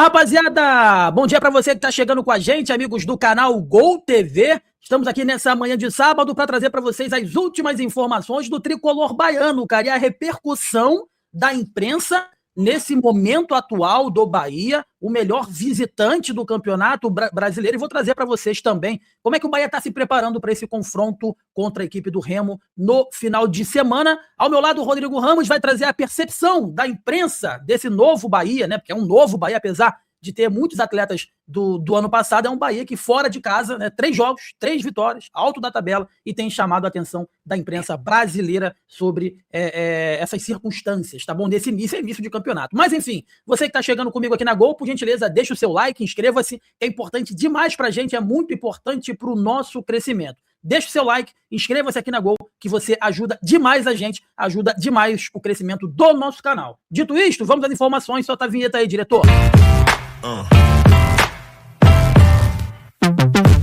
Rapaziada, bom dia para você que está chegando com a gente, amigos do canal Gol TV. Estamos aqui nessa manhã de sábado para trazer para vocês as últimas informações do tricolor baiano, cara, e a repercussão da imprensa nesse momento atual do Bahia, o melhor visitante do campeonato brasileiro. E vou trazer para vocês também como é que o Bahia está se preparando para esse confronto contra a equipe do Remo no final de semana. Ao meu lado, o Rodrigo Ramos vai trazer a percepção da imprensa desse novo Bahia, né? Porque é um novo Bahia, apesar de ter muitos atletas do ano passado, é um Bahia que fora de casa, né, 3 jogos, 3 vitórias, alto da tabela, e tem chamado a atenção da imprensa brasileira sobre essas circunstâncias, tá bom? Desse início de campeonato. Mas enfim, você que tá chegando comigo aqui na Gol, por gentileza, deixa o seu like, inscreva-se, é importante demais pra gente, é muito importante pro nosso crescimento. Deixa o seu like, inscreva-se aqui na Gol, que você ajuda demais a gente, ajuda demais o crescimento do nosso canal. Dito isto, vamos às informações, solta a vinheta aí, diretor.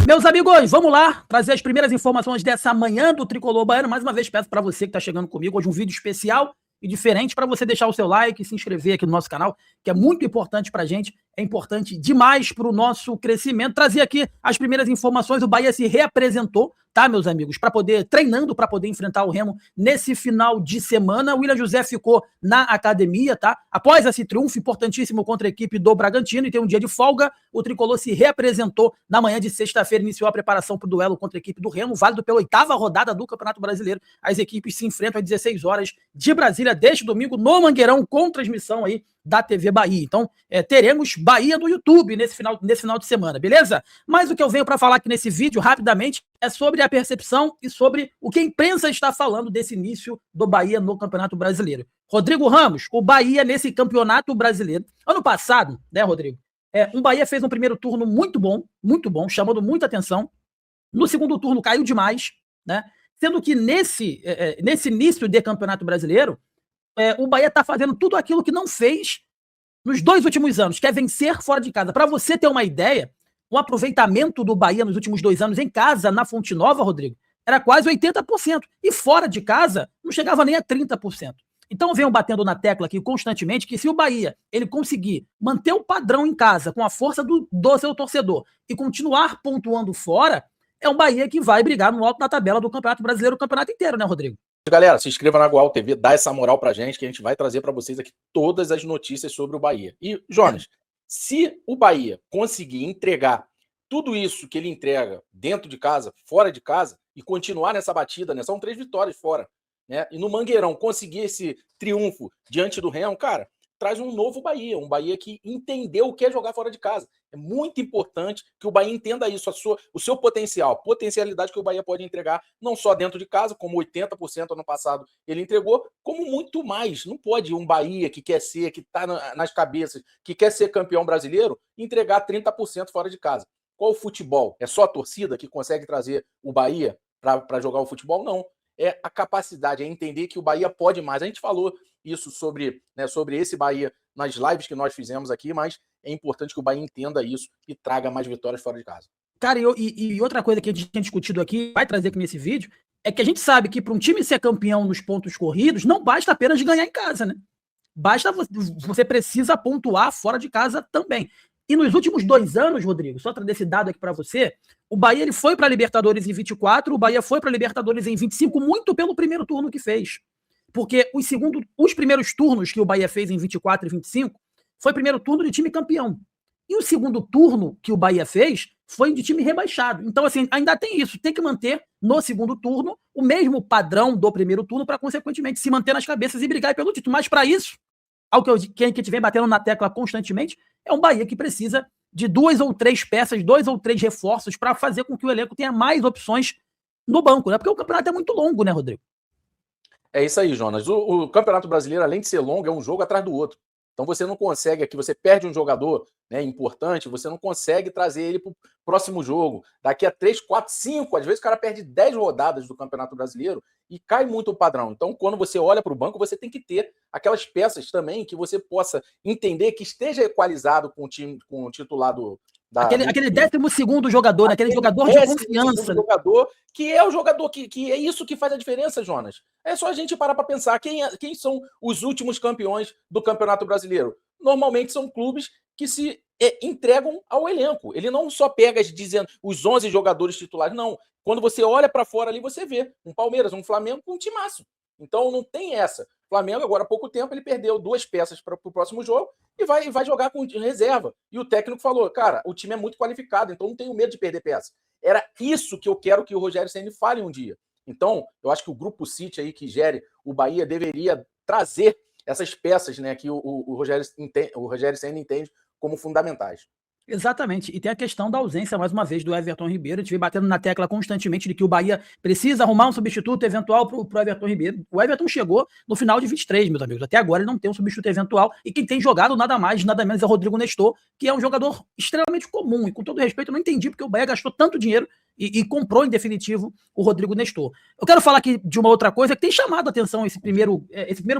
Meus amigos, vamos lá trazer as primeiras informações dessa manhã do Tricolor Baiano. Mais uma vez peço para você que está chegando comigo hoje um vídeo especial e diferente para você deixar o seu like e se inscrever aqui no nosso canal, que é muito importante para a gente, é importante demais para o nosso crescimento. Trazer aqui as primeiras informações, o Bahia se reapresentou, tá, meus amigos, treinando para poder enfrentar o Remo nesse final de semana. O William José ficou na academia, tá? Após esse triunfo importantíssimo contra a equipe do Bragantino e tem um dia de folga, o Tricolor se reapresentou na manhã de sexta-feira, iniciou a preparação para o duelo contra a equipe do Remo, válido pela 8ª rodada do Campeonato Brasileiro. As equipes se enfrentam às 16 horas de Brasília deste domingo no Mangueirão, com transmissão aí da TV Bahia. Então, teremos Bahia no YouTube nesse final de semana, beleza? Mas o que eu venho para falar aqui nesse vídeo, rapidamente, é sobre a percepção e sobre o que a imprensa está falando desse início do Bahia no Campeonato Brasileiro. Rodrigo Ramos, o Bahia nesse Campeonato Brasileiro. Ano passado, né, Rodrigo? O Bahia fez um primeiro turno muito bom, chamando muita atenção. No segundo turno caiu demais, né? Sendo que nesse início de Campeonato Brasileiro, o Bahia está fazendo tudo aquilo que não fez nos 2 últimos anos, que é vencer fora de casa. Para você ter uma ideia, o aproveitamento do Bahia nos últimos 2 anos em casa, na Fonte Nova, Rodrigo, era quase 80%. E fora de casa, não chegava nem a 30%. Então eu venho batendo na tecla aqui constantemente que se o Bahia ele conseguir manter o padrão em casa, com a força do seu torcedor, e continuar pontuando fora, é um Bahia que vai brigar no alto da tabela do Campeonato Brasileiro o campeonato inteiro, né, Rodrigo? Galera, se inscreva na Goal TV, dá essa moral pra gente, que a gente vai trazer para vocês aqui todas as notícias sobre o Bahia. E, Jonas, se o Bahia conseguir entregar tudo isso que ele entrega dentro de casa, fora de casa, e continuar nessa batida, né? São 3 vitórias fora, né? E no Mangueirão conseguir esse triunfo diante do Remo, cara, traz um novo Bahia, um Bahia que entendeu o que é jogar fora de casa. É muito importante que o Bahia entenda isso, o seu potencial, a potencialidade que o Bahia pode entregar, não só dentro de casa, como 80% ano passado ele entregou, como muito mais. Não pode um Bahia que quer ser, que está nas cabeças, que quer ser campeão brasileiro, entregar 30% fora de casa. Qual o futebol? É só a torcida que consegue trazer o Bahia para jogar o futebol? Não. É a capacidade, é entender que o Bahia pode mais. A gente falou isso sobre esse Bahia nas lives que nós fizemos aqui, mas é importante que o Bahia entenda isso e traga mais vitórias fora de casa. Cara, e outra coisa que a gente tem discutido aqui, vai trazer aqui nesse vídeo, é que a gente sabe que para um time ser campeão nos pontos corridos, não basta apenas ganhar em casa, né? Você precisa pontuar fora de casa também. E nos últimos 2 anos, Rodrigo, só trazer esse dado aqui para você, o Bahia ele foi para a Libertadores em 24, o Bahia foi para a Libertadores em 25, muito pelo primeiro turno que fez. Porque os primeiros turnos que o Bahia fez em 24 e 25 foi primeiro turno de time campeão. E o segundo turno que o Bahia fez foi de time rebaixado. Então, assim, ainda tem isso. Tem que manter no segundo turno o mesmo padrão do primeiro turno para, consequentemente, se manter nas cabeças e brigar pelo título. Mas, para isso, ao que a gente vem batendo na tecla constantemente, é um Bahia que precisa de 2 ou 3 peças, 2 ou 3 reforços para fazer com que o elenco tenha mais opções no banco, né? Porque o campeonato é muito longo, né, Rodrigo? É isso aí, Jonas. O Campeonato Brasileiro, além de ser longo, é um jogo atrás do outro. Então você não consegue aqui, você perde um jogador, né, importante, você não consegue trazer ele para o próximo jogo. Daqui a 3, 4, 5, às vezes o cara perde 10 rodadas do Campeonato Brasileiro e cai muito o padrão. Então quando você olha para o banco, você tem que ter aquelas peças também que você possa entender que esteja equalizado com o titular aquele 12º jogador, aquele jogador de confiança. Jogador, que é o jogador que é isso que faz a diferença, Jonas. É só a gente parar para pensar quem são os últimos campeões do Campeonato Brasileiro. Normalmente são clubes que se entregam ao elenco. Ele não só pega os 11 jogadores titulares, não. Quando você olha para fora ali, você vê um Palmeiras, um Flamengo com um timaço. Então não tem essa. O Flamengo, agora há pouco tempo, ele perdeu 2 peças para o próximo jogo e vai jogar com reserva. E o técnico falou, cara, o time é muito qualificado, então não tenho medo de perder peça. Era isso que eu quero que o Rogério Ceni fale um dia. Então, eu acho que o Grupo City aí que gere o Bahia deveria trazer essas peças, né, que o Rogério Ceni entende como fundamentais. Exatamente. E tem a questão da ausência, mais uma vez, do Everton Ribeiro. A gente vem batendo na tecla constantemente de que o Bahia precisa arrumar um substituto eventual pro Everton Ribeiro. O Everton chegou no final de 23, meus amigos. Até agora ele não tem um substituto eventual. E quem tem jogado nada mais, nada menos é o Rodrigo Nestor, que é um jogador extremamente comum. E com todo respeito, eu não entendi porque o Bahia gastou tanto dinheiro e comprou, em definitivo, o Rodrigo Nestor. Eu quero falar aqui de uma outra coisa que tem chamado a atenção esse primeiro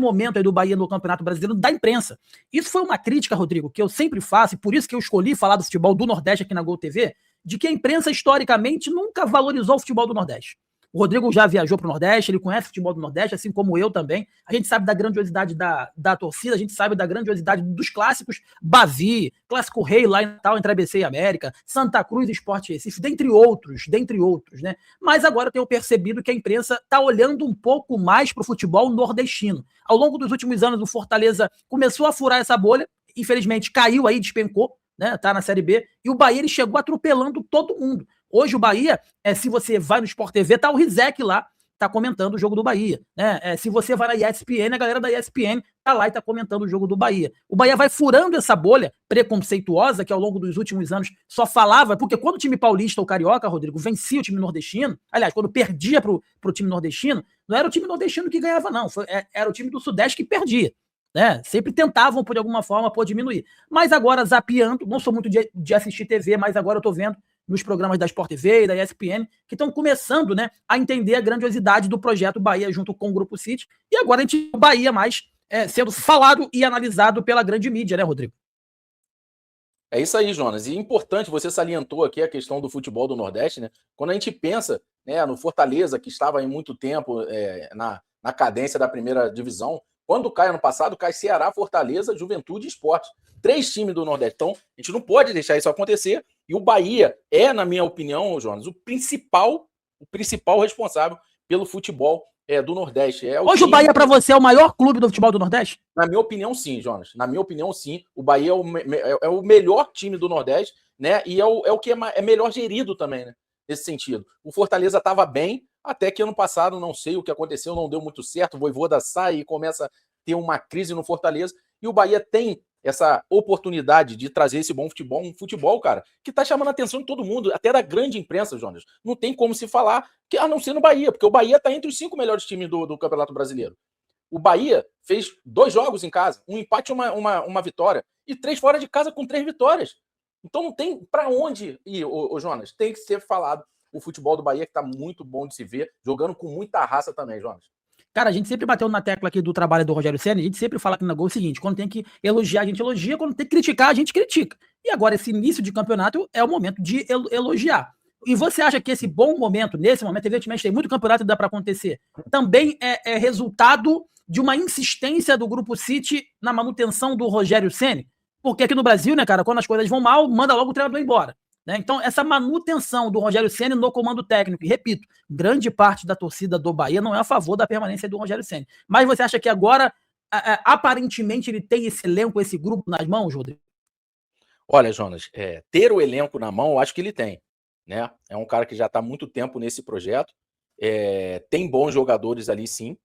momento aí do Bahia no Campeonato Brasileiro da imprensa. Isso foi uma crítica, Rodrigo, que eu sempre faço, e por isso que eu escolhi falar do futebol do Nordeste aqui na Gol TV, de que a imprensa, historicamente, nunca valorizou o futebol do Nordeste. O Rodrigo já viajou para o Nordeste, ele conhece o futebol do Nordeste, assim como eu também. A gente sabe da grandiosidade da torcida, a gente sabe da grandiosidade dos clássicos, Bavi, Clássico Rei lá em Natal, entre ABC e América, Santa Cruz e Sport Recife, dentre outros, né? Mas agora eu tenho percebido que a imprensa está olhando um pouco mais para o futebol nordestino. Ao longo dos últimos anos, o Fortaleza começou a furar essa bolha, infelizmente caiu aí, despencou, né? Tá na Série B, e o Bahia ele chegou atropelando todo mundo. Hoje o Bahia, se você vai no Sport TV, tá o Rizek lá, tá comentando o jogo do Bahia, né? Se você vai na ESPN, a galera da ESPN tá lá e tá comentando o jogo do Bahia. O Bahia vai furando essa bolha preconceituosa que ao longo dos últimos anos só falava, porque quando o time paulista ou carioca, Rodrigo, vencia o time nordestino, aliás, quando perdia pro time nordestino, não era o time nordestino que ganhava, não, era o time do Sudeste que perdia. Né? Sempre tentavam, por alguma forma, diminuir. Mas agora, zapeando, não sou muito de assistir TV, mas agora eu tô vendo nos programas da Sport TV e da ESPN, que estão começando, né, a entender a grandiosidade do projeto Bahia junto com o Grupo City, e agora a gente o Bahia mais sendo falado e analisado pela grande mídia, né, Rodrigo? É isso aí, Jonas. E importante, você salientou aqui a questão do futebol do Nordeste, né? Quando a gente pensa, né, no Fortaleza, que estava em muito tempo na cadência da primeira divisão, quando cai ano passado, cai Ceará, Fortaleza, Juventude e Sport. 3 times do Nordeste. Então, a gente não pode deixar isso acontecer. E o Bahia na minha opinião, Jonas, o principal responsável pelo futebol do Nordeste. Hoje o Bahia, para você, é o maior clube do futebol do Nordeste? Na minha opinião, sim, Jonas. Na minha opinião, sim. O Bahia é o melhor time do Nordeste, né? E é o que é melhor gerido também, né? Nesse sentido. O Fortaleza estava bem, até que ano passado, não sei o que aconteceu, não deu muito certo. O Vojvoda sai e começa a ter uma crise no Fortaleza. E o Bahia tem essa oportunidade de trazer esse bom futebol, um futebol, cara, que tá chamando a atenção de todo mundo, até da grande imprensa, Jonas. Não tem como se falar, a não ser no Bahia, porque o Bahia tá entre os 5 melhores times do Campeonato Brasileiro. O Bahia fez 2 jogos em casa, um empate e uma vitória, e 3 fora de casa com 3 vitórias. Então não tem para onde ir, Jonas. Tem que ser falado o futebol do Bahia, que tá muito bom de se ver, jogando com muita raça também, Jonas. Cara, a gente sempre bateu na tecla aqui do trabalho do Rogério Ceni, a gente sempre fala aqui na Gol o seguinte, quando tem que elogiar, a gente elogia, quando tem que criticar, a gente critica. E agora, esse início de campeonato é o momento de elogiar. E você acha que esse bom momento, nesse momento, evidentemente tem muito campeonato que dá para acontecer, também é resultado de uma insistência do Grupo City na manutenção do Rogério Ceni? Porque aqui no Brasil, né, cara, quando as coisas vão mal, manda logo o treinador embora. Né? Então, essa manutenção do Rogério Ceni no comando técnico, e repito, grande parte da torcida do Bahia não é a favor da permanência do Rogério Ceni. Mas você acha que agora, aparentemente, ele tem esse elenco, esse grupo nas mãos, Rodrigo? Olha, Jonas, ter o elenco na mão, eu acho que ele tem. Né? É um cara que já está há muito tempo nesse projeto, tem bons jogadores ali, sim.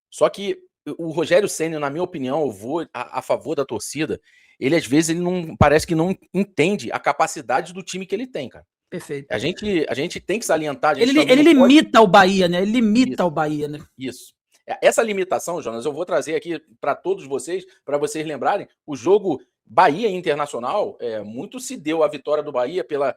Só que o Rogério Ceni, na minha opinião, eu vou a favor da torcida. Ele, às vezes, parece que não entende a capacidade do time que ele tem, cara. Perfeito. A gente tem que salientar. Ele limita o Bahia, né? Ele limita o Bahia, né? Isso. Essa limitação, Jonas, eu vou trazer aqui para todos vocês, para vocês lembrarem, o jogo Bahia Internacional, muito se deu a vitória do Bahia pela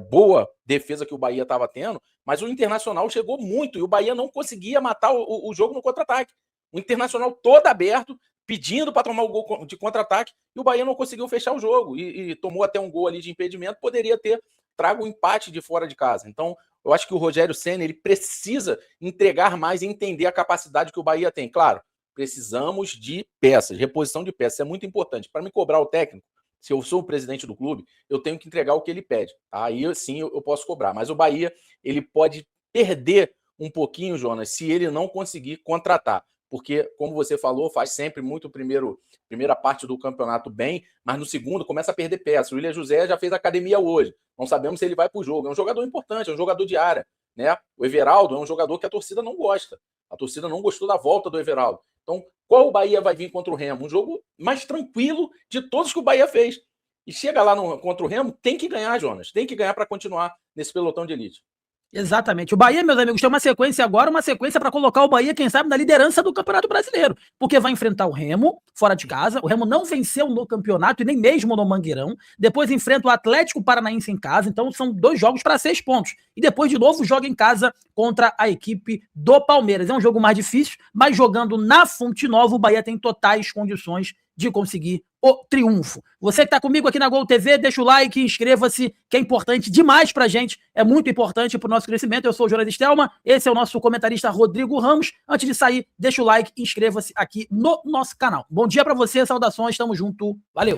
boa defesa que o Bahia estava tendo, mas o Internacional chegou muito e o Bahia não conseguia matar o jogo no contra-ataque. O Internacional todo aberto, pedindo para tomar o gol de contra-ataque, e o Bahia não conseguiu fechar o jogo, e tomou até um gol ali de impedimento, poderia ter trago um empate de fora de casa. Então, eu acho que o Rogério Ceni, ele precisa entregar mais e entender a capacidade que o Bahia tem. Claro, precisamos de peças, reposição de peças, é muito importante. Para me cobrar o técnico, Se eu sou o presidente do clube, eu tenho que entregar o que ele pede. Aí sim eu posso cobrar. Mas o Bahia, ele pode perder um pouquinho, Jonas, se ele não conseguir contratar. Porque, como você falou, faz sempre muito primeira parte do campeonato bem, mas no segundo começa a perder peças. O William José já fez academia hoje. Não sabemos se ele vai para o jogo. É um jogador importante, é um jogador de área. Né? O Everaldo é um jogador que a torcida não gosta. A torcida não gostou da volta do Everaldo. Então, qual o Bahia vai vir contra o Remo? Um jogo mais tranquilo de todos que o Bahia fez. E chega lá contra o Remo, tem que ganhar, Jonas. Tem que ganhar para continuar nesse pelotão de elite. Exatamente. O Bahia, meus amigos, tem uma sequência agora, uma sequência para colocar o Bahia, quem sabe, na liderança do Campeonato Brasileiro. Porque vai enfrentar o Remo, fora de casa. O Remo não venceu no campeonato e nem mesmo no Mangueirão. Depois enfrenta o Atlético Paranaense em casa. Então são 2 jogos para 6 pontos. E depois, de novo, joga em casa contra a equipe do Palmeiras. É um jogo mais difícil, mas jogando na Fonte Nova, o Bahia tem totais condições de conseguir o triunfo. Você que está comigo aqui na Gol TV, deixa o like, inscreva-se, que é importante demais pra gente, é muito importante pro nosso crescimento. Eu sou o Jonas Stelman, esse é o nosso comentarista Rodrigo Ramos. Antes de sair, deixa o like, inscreva-se aqui no nosso canal. Bom dia pra você, saudações, tamo junto, valeu!